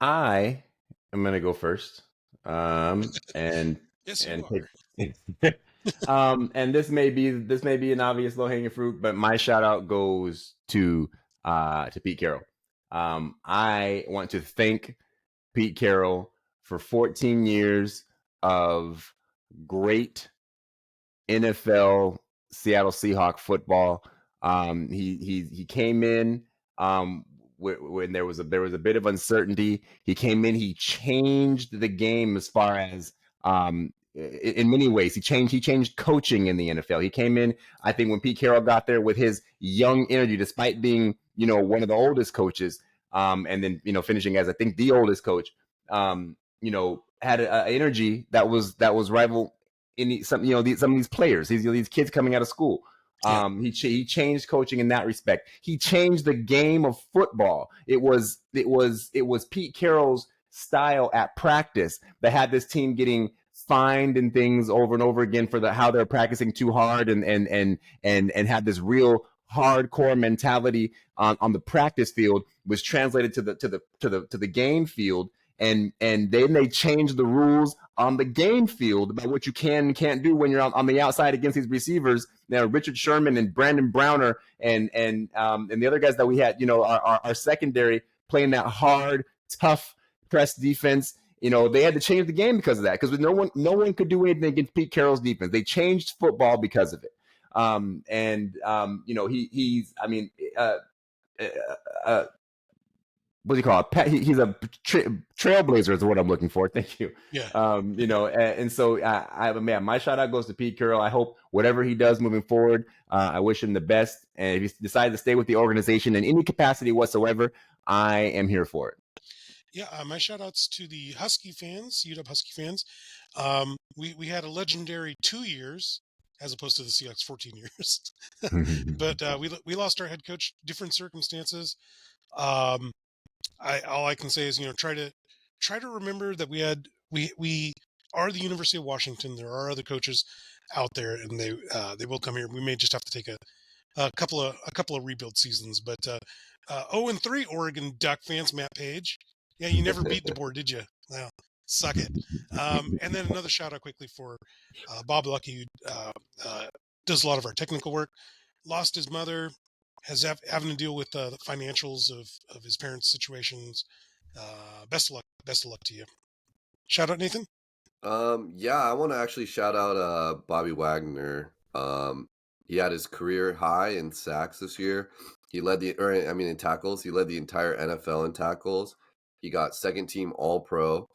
I am going to go first. And yes, you and are. And this may be an obvious low-hanging fruit, but my shout-out goes to Pete Carroll. I want to thank Pete Carroll for 14 years of great NFL Seattle Seahawk football. He came in when there was a bit of uncertainty. He came in. He changed the game as far as in many ways. He changed coaching in the NFL. He came in, I think, when Pete Carroll got there with his young energy, despite being one of the oldest coaches, and then finishing as I think the oldest coach. Had an energy that was rival in some of these players, these kids coming out of school. He changed coaching in that respect. He changed the game of football. It was Pete Carroll's style at practice that had this team getting fined and things over and over again for how they're practicing too hard and had this real hardcore mentality on the practice field was translated to the game field. And then they changed the rules on the game field about what you can and can't do when you're on the outside against these receivers. Now, Richard Sherman and Brandon Browner and the other guys that we had, our secondary playing that hard, tough press defense. They had to change the game because of that. Because no one could do anything against Pete Carroll's defense. They changed football because of it. He's what do you call it? He's a trailblazer is what I'm looking for. Thank you. Yeah. And so my shout out goes to Pete Carroll. I hope whatever he does moving forward, I wish him the best. And if he decides to stay with the organization in any capacity whatsoever, I am here for it. Yeah. My shout outs to the Husky fans, UW Husky fans. We had a legendary 2 years as opposed to the Seahawks 14 years, but we lost our head coach, different circumstances. All I can say is, try to remember that we are the University of Washington. There are other coaches out there, and they will come here. We may just have to take a couple of rebuild seasons. But 0-3 Oregon Duck fans, Matt Page. Yeah, you never beat DeBoer, did you? Well, suck it. And then another shout out quickly for Bob Lucky, who does a lot of our technical work. Lost his mother having to deal with the financials of his parents' situations. Best of luck. Best of luck to you. Shout out, Nathan. Yeah, I want to actually shout out Bobby Wagner. He had his career high in sacks this year. He led in tackles. He led the entire NFL in tackles. He got second team All Pro.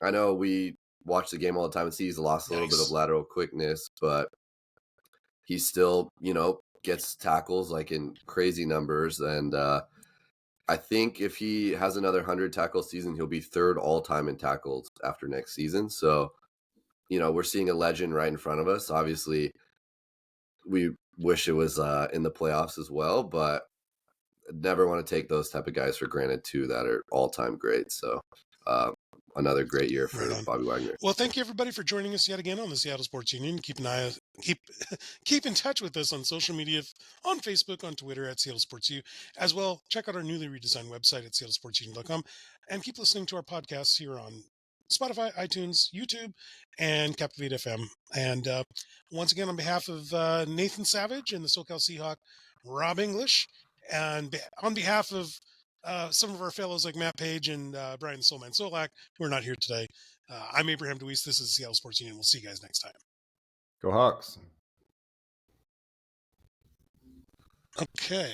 I know we watch the game all the time and see he's lost a little bit of lateral quickness, but he still, gets tackles like in crazy numbers. And I think if he has another 100 tackle season, he'll be third all time in tackles after next season. So, we're seeing a legend right in front of us. Obviously, we wish it was in the playoffs as well, but never want to take those type of guys for granted too that are all time great. So, another great year for Bobby Wagner. Well, thank you everybody for joining us yet again on the Seattle Sports Union. Keep in touch with us on social media, on Facebook, on Twitter at Seattle Sports U. As well, check out our newly redesigned website at seattlesportsunion.com, and keep listening to our podcasts here on Spotify, iTunes, YouTube, and Captivate FM. And once again, on behalf of Nathan Savage and the SolCal Seahawk, Rob English, and on behalf of some of our fellows like Matt Page and Brian Soulman Solak, who are not here today. I'm Abraham DeWeese. This is the Seattle Sports Union. We'll see you guys next time. Go Hawks. Okay.